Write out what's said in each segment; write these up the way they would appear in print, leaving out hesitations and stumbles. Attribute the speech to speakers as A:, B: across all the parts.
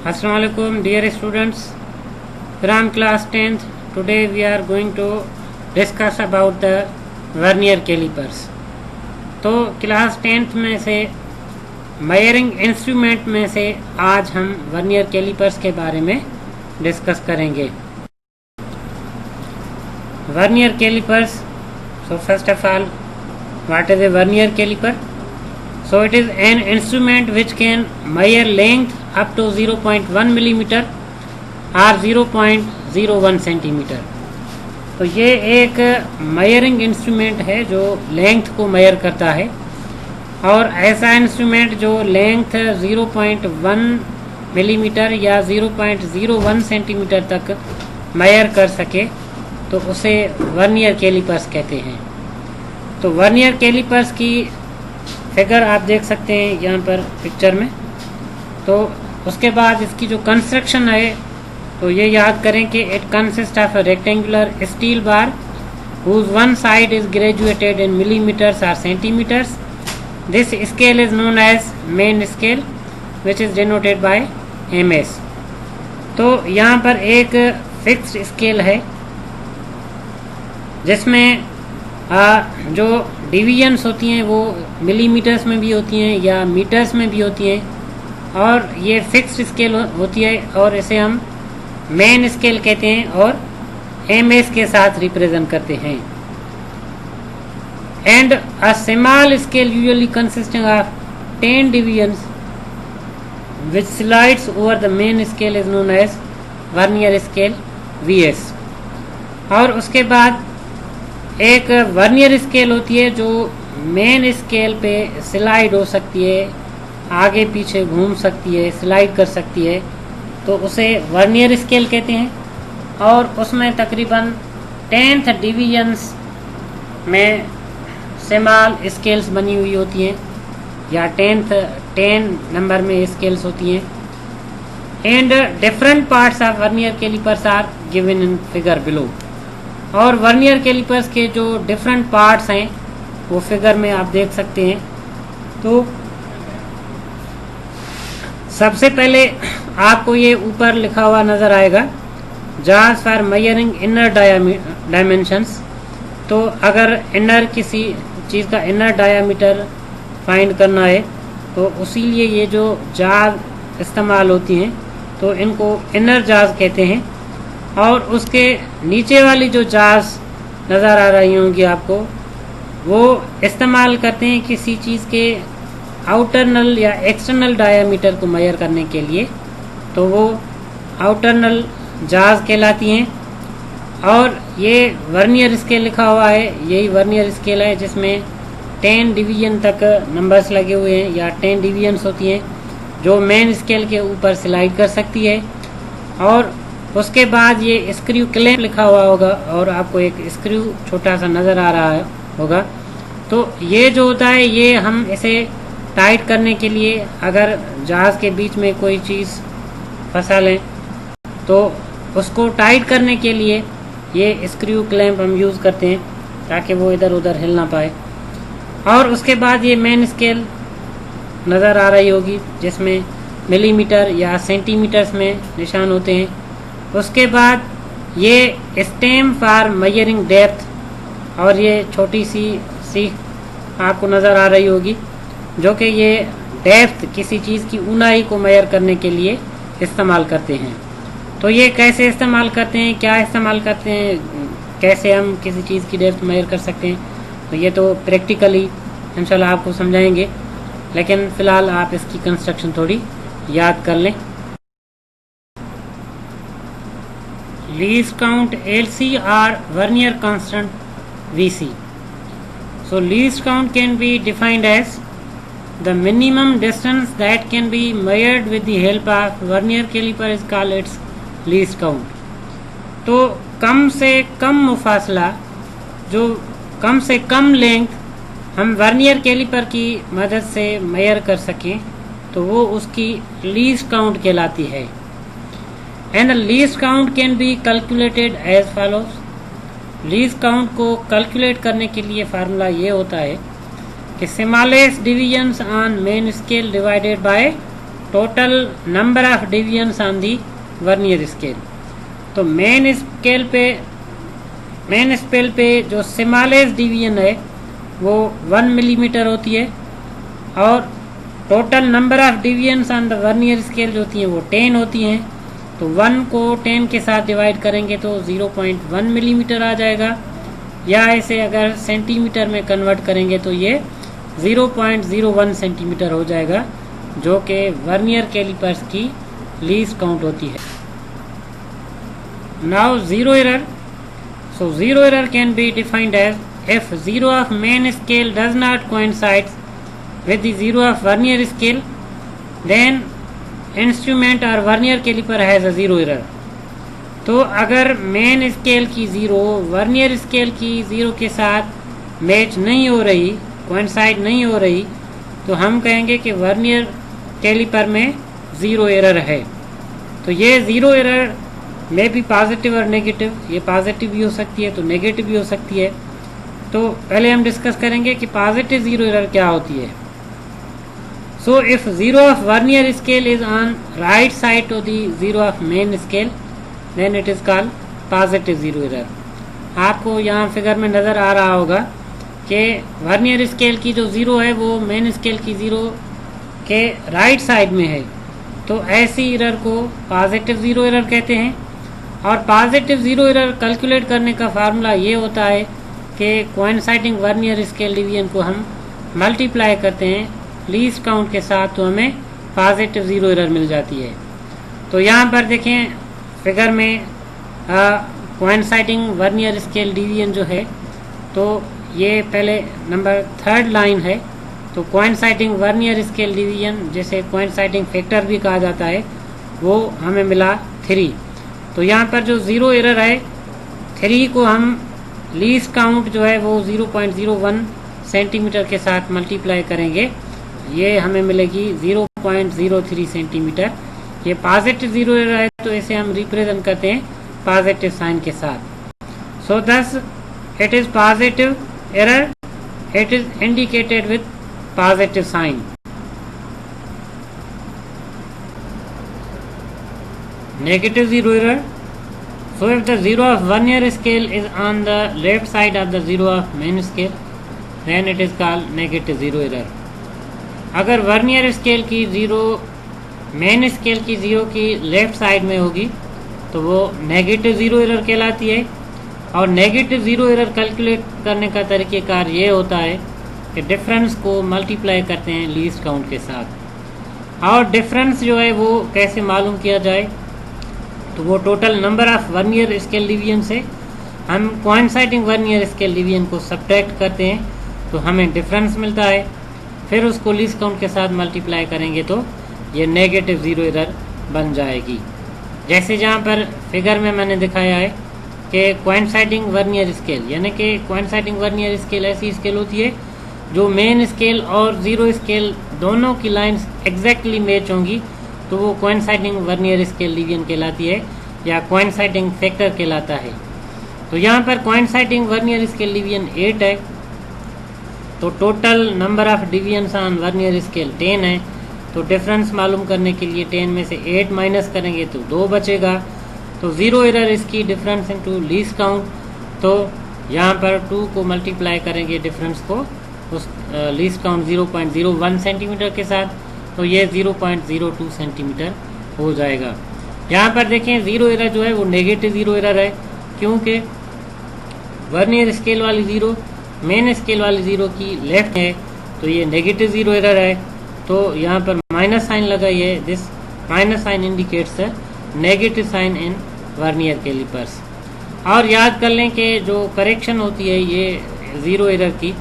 A: Assalamualaikum dear students, from class 10th. Today we are going to discuss about the vernier calipers. तो class 10th में से measuring instrument में से आज हम वर्नियर कैलिपर्स के बारे में डिस्कस करेंगे। Vernier calipers, so first of all, what is a vernier caliper? So it is an instrument which can measure length up to 0.1 millimeter or 0.01 centimetre. तो ये एक मेजरिंग इंस्ट्रूमेंट है जो लेंथ को मेजर करता है, और ऐसा इंस्ट्रूमेंट जो लेंथ 0.1 मिलीमीटर या 0.01 सेंटीमीटर तक मेजर कर सके तो उसे वर्नियर कैलिपर्स कहते हैं। तो वर्नियर कैलिपर्स की फिगर आप देख सकते हैं यहाँ पर पिक्चर में। तो उसके बाद इसकी जो कंस्ट्रक्शन है तो ये याद करें कि it consist of a rectangular steel bar whose one side is graduated in millimeters or centimeters. This scale is known as main scale which is denoted by MS. तो यहाँ पर एक फिक्स्ड स्केल है जिसमें जो डिवीजन्स होती हैं वो मिलीमीटर्स में भी होती हैं या मीटर्स में भी होती हैं, और ये फिक्स्ड स्केल होती है और इसे हम मेन स्केल कहते हैं और MS के साथ रिप्रेजेंट करते हैं। And a small scale usually consisting of 10 divisions which slides over the main scale is known as vernier scale VS। और उसके बाद एक वर्नियर स्केल होती है जो मेन स्केल पे स्लाइड हो सकती है, आगे पीछे घूम सकती है, स्लाइड कर सकती है, तो उसे वर्नियर स्केल कहते हैं। और उसमें तकरीबन 10th डिवीजन्स में स्मॉल स्केल्स बनी हुई होती हैं या 10 नंबर में स्केल्स होती हैं। And different parts of vernier calipers are given in figure below. और वर्नियर कैलिपर्स के जो डिफरेंट पार्ट्स हैं वो फिगर में आप देख सकते हैं। तो सबसे पहले आपको ये ऊपर लिखा हुआ नज़र आएगा जाज फॉर मेजरिंग इनर डायमेंशंस। तो अगर इनर किसी चीज़ का इनर डायामीटर फाइंड करना है तो उसी लिए ये जो जाज इस्तेमाल होती हैं तो इनको इनर जाज कहते हैं। और उसके नीचे वाली जो जाज नज़र आ रही होंगी आपको, वो इस्तेमाल करते हैं किसी चीज़ के आउटरनल या एक्सटर्नल डायामीटर को मेजर करने के लिए, तो वो आउटरनल जाज कहलाती हैं। और ये वर्नियर स्केल लिखा हुआ है, यही वर्नियर स्केल है जिसमें 10 डिवीजन तक नंबर्स लगे हुए हैं या 10 डिवीजन्स होती हैं जो मेन स्केल के ऊपर स्लाइड कर सकती है। और उसके बाद ये स्क्रू क्लैंप लिखा हुआ होगा और आपको एक स्क्रू छोटा सा नज़र आ रहा होगा। तो ये जो होता है ये हम इसे टाइट करने के लिए अगर जहाज़ के बीच में कोई चीज़ फंसा लें तो उसको टाइट करने के लिए ये स्क्रू क्लैंप हम यूज़ करते हैं ताकि वो इधर उधर हिल ना पाए। और उसके बाद ये मेन स्केल नज़र आ रही होगी जिसमें मिलीमीटर या सेंटीमीटर्स में निशान होते हैं। उसके बाद ये स्टेम फॉर मेजरिंग डेप्थ, और ये छोटी सी सीख आपको नज़र आ रही होगी जो कि ये डेप्थ किसी चीज़ की ऊंचाई को मेजर करने के लिए इस्तेमाल करते हैं। तो ये कैसे इस्तेमाल करते हैं, क्या इस्तेमाल करते हैं, कैसे हम किसी चीज़ की डेप्थ मेजर कर सकते हैं, तो ये तो प्रैक्टिकली इंशाल्लाह आपको समझाएंगे, लेकिन फ़िलहाल आप इसकी कंस्ट्रक्शन थोड़ी याद कर लें। Least count LC or vernier constant VC. So least count can be defined as the minimum distance that can be measured with the help of vernier caliper is called its least count. तो कम से कम मुफासला, जो कम से कम length हम vernier caliper की मदद से major कर सकें तो वो उसकी लीस्ट काउंट कहलाती है। And the least count can be calculated as follows. Least count को कैलकुलेट करने के लिए फार्मूला ये होता है कि smallest divisions on main scale divided by total number of divisions on the vernier scale. तो मेन स्केल पे जो स्मॉलेस्ट डिवीजन है वो 1 मिलीमीटर होती है, और total number of divisions on the vernier scale जो होती हैं वो 10 होती हैं। तो 1 को 10 के साथ डिवाइड करेंगे तो 0.1 मिलीमीटर आ जाएगा, या इसे अगर सेंटीमीटर में कन्वर्ट करेंगे तो ये 0.01 सेंटीमीटर हो जाएगा, जो कि वर्नियर कैलिपर्स की लीस्ट काउंट होती है। Now zero error. So zero error can be defined as if zero of main scale does not coincide with the zero of vernier scale, then instrument or vernier caliper has a zero error। तो अगर main scale की zero vernier scale की zero के साथ match नहीं हो रही, coincide नहीं हो रही, तो हम कहेंगे कि वर्नियर कैलिपर में ज़ीरो एरर है। तो ये ज़ीरो एरर में भी पॉजिटिव और नेगेटिव, ये पॉजिटिव भी हो सकती है तो नेगेटिव भी हो सकती है। तो पहले हम डिस्कस करेंगे कि पॉजिटिव ज़ीरो एरर क्या होती है। So if zero of vernier scale is on right side to the zero of main scale, then it is called positive zero error. आपको यहाँ फिगर में नज़र आ रहा होगा कि वर्नियर स्केल की जो ज़ीरो है वो मेन स्केल की ज़ीरो के राइट साइड में है, तो ऐसी एरर को पॉजिटिव ज़ीरो एरर कहते हैं। और पॉजिटिव ज़ीरो एरर कैलकुलेट करने का फार्मूला ये होता है कि कोइंसाइडिंग वर्नियर स्केल डिवीजन को हम मल्टीप्लाई करते हैं लीस्ट काउंट के साथ, तो हमें पॉजिटिव ज़ीरो एरर मिल जाती है। तो यहाँ पर देखें फिगर में कोइंसाइडिंग वर्नियर स्केल डिवीजन जो है, तो ये पहले नंबर 3rd लाइन है। तो कोइंसाइडिंग वर्नियर स्केल डिवीजन, जैसे कोइंसाइडिंग फैक्टर भी कहा जाता है, वो हमें मिला 3। तो यहाँ पर जो ज़ीरो एरर है 3 को हम लीस्ट काउंट जो है वो 0.01 सेंटीमीटर के साथ मल्टीप्लाई करेंगे, ये हमें मिलेगी 0.03 सेंटीमीटर। ये पॉजिटिव ज़ीरो एरर है तो इसे हम रिप्रेजेंट करते हैं पॉजिटिव साइन के साथ। So this it is positive error, it is indicated with positive sign. Negative zero error. So if the zero of vernier scale is on the left side of the zero of main scale, then it is called negative zero error। अगर vernier scale की zero main scale की zero की left side में होगी तो वो negative zero error कहलाती है। और नेगेटिव ज़ीरो एरर कैलकुलेट करने का तरीक़ेकार ये होता है कि डिफरेंस को मल्टीप्लाई करते हैं लीस्ट काउंट के साथ। और डिफरेंस जो है वो कैसे मालूम किया जाए, तो वो total number of vernier scale division से हम कोइंसाइडिंग वर्नियर स्केल डिवीजन को सब्ट्रैक्ट करते हैं, तो हमें डिफरेंस मिलता है। फिर उसको लीस्ट काउंट के साथ मल्टीप्लाई करेंगे तो ये नेगेटिव ज़ीरो एरर बन जाएगी। जैसे जहाँ पर फिगर में मैंने दिखाया है कि कोइंसाइडिंग वर्नियर स्केल, यानी कि कोइंसाइडिंग वर्नियर स्केल ऐसी स्केल होती है जो मेन स्केल और ज़ीरो स्केल दोनों की लाइंस एग्जैक्टली मैच होंगी, तो वो कोइंसाइडिंग वर्नियर स्केल डिवीजन कहलाती है या कोइंसाइडिंग फैक्टर कहलाता है। तो यहाँ पर कोइंसाइडिंग वर्नियर स्केल डिवीजन 8 है, तो total number of divisions on vernier scale 10 है। तो डिफरेंस मालूम करने के लिए 10 में से 8 माइनस करेंगे तो 2 बचेगा। तो ज़ीरो एरर इसकी डिफरेंस इनटू लीस्ट काउंट, तो यहाँ पर 2 को मल्टीप्लाई करेंगे डिफरेंस को उस लीस्ट काउंट 0.01 सेंटीमीटर के साथ, तो ये 0.02 सेंटीमीटर हो जाएगा। यहाँ पर देखें ज़ीरो एरर जो है वो नेगेटिव ज़ीरो एरर है, क्योंकि वर्नियर स्केल वाली ज़ीरो मेन स्केल वाली ज़ीरो की लेफ्ट है, तो ये नेगेटिव ज़ीरो एरर है। तो यहाँ पर माइनस साइन लगाई है, this minus sign indicates negative sign in vernier calipers. और याद कर लें कि जो करेक्शन होती है ये ज़ीरो एरर की,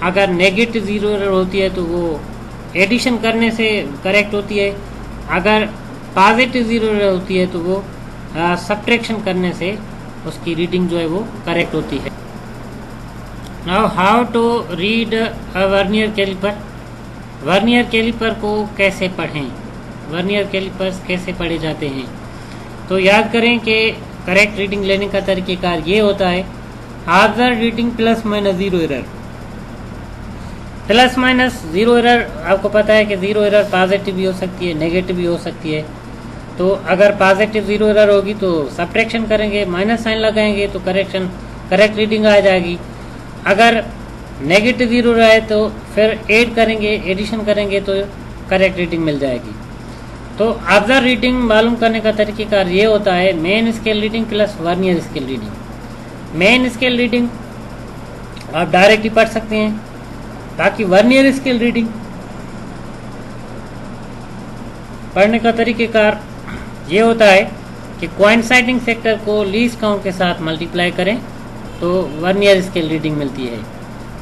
A: अगर नेगेटिव ज़ीरो एरर होती है तो वो एडिशन करने से करेक्ट होती है, अगर पॉजिटिव ज़ीरो एरर होती है तो वो सब्ट्रैक्शन करने से उसकी रीडिंग जो है वो करेक्ट होती है। Now how to read a vernier caliper. Vernier caliper को कैसे पढ़ें, वर्नियर कैलिपर्स कैसे पढ़े जाते हैं, तो याद करें कि करेक्ट रीडिंग लेने का तरीक़ेकार ये होता है, observe reading plus minus zero error. Plus minus zero error, आपको पता है कि जीरो एरर पॉजिटिव भी हो सकती है, नेगेटिव भी हो सकती है। तो अगर पॉजिटिव जीरो एरर होगी तो सब्ट्रैक्शन करेंगे, माइनस साइन लगाएंगे तो करेक्ट रीडिंग आ जाएगी। अगर नेगेटिव जीरो रहे तो फिर ऐड करेंगे, एडिशन करेंगे तो करेक्ट रीडिंग मिल जाएगी। तो ऑब्जर्व रीडिंग मालूम करने का तरीकेकार ये होता है, main scale reading plus vernier scale reading. Main scale reading आप डायरेक्टली पढ़ सकते हैं, बाकी वर्नियर स्केल रीडिंग पढ़ने का तरीकेकार ये होता है कि कोइंसाइडिंग फैक्टर को लीस्ट काउंट के साथ मल्टीप्लाई करें तो वर्नियर स्केल रीडिंग मिलती है।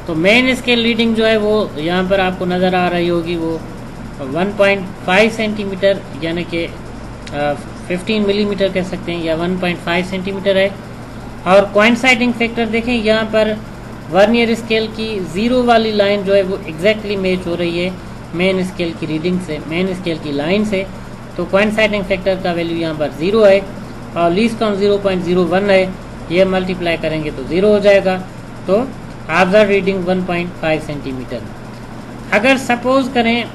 A: तो मेन स्केल रीडिंग जो है वो यहाँ पर आपको नज़र आ रही होगी, वो 1.5 सेंटीमीटर यानी कि 15 मिलीमीटर कह सकते हैं, या 1.5 सेंटीमीटर है। और कोइंसाइडिंग फैक्टर देखें, यहाँ पर वर्नियर स्केल की जीरो वाली लाइन जो है वो एग्जैक्टली मैच हो रही है मेन स्केल की रीडिंग से, मेन स्केल की लाइन से। तो कोइंसाइडिंग फैक्टर का वैल्यू यहाँ पर 0 है और लीस्ट काउंट 0.01 है, ये मल्टीप्लाई करेंगे तो 0 हो जाएगा। तो ऑब्जर्व रीडिंग 1.5 सेंटीमीटर। अगर सपोज करें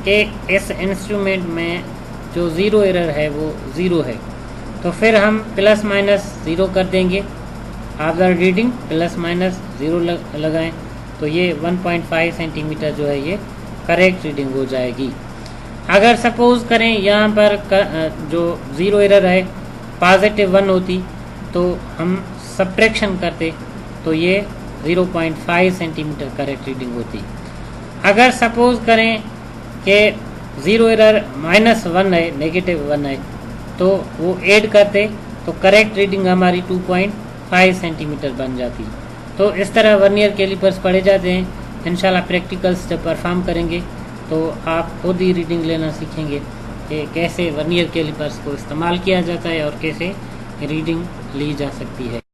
A: कि इस इंस्ट्रूमेंट में जो ज़ीरो एरर है वो 0 है, तो फिर हम प्लस माइनस 0 कर देंगे, ऑब्जर्व रीडिंग प्लस माइनस 0 लगाएं तो ये 1.5 सेंटीमीटर जो है ये करेक्ट रीडिंग हो जाएगी। अगर सपोज करें यहाँ पर जो ज़ीरो एरर है पॉजिटिव 1 होती तो हम सब्ट्रैक्शन करते तो ये 0.5 सेंटीमीटर करेक्ट रीडिंग होती। अगर सपोज करें कि ज़ीरो एरर -1 है, नेगेटिव 1 है, तो वो ऐड करते तो करेक्ट रीडिंग हमारी 2.5 सेंटीमीटर बन जाती। तो इस तरह वर्नियर कैलिपर्स पढ़े जाते हैं। इंशाल्लाह प्रैक्टिकल्स जब परफॉर्म करेंगे तो आप खुद ही रीडिंग लेना सीखेंगे कि कैसे वर्नियर कैलिपर्स को इस्तेमाल किया जाता है और कैसे रीडिंग ली जा सकती है।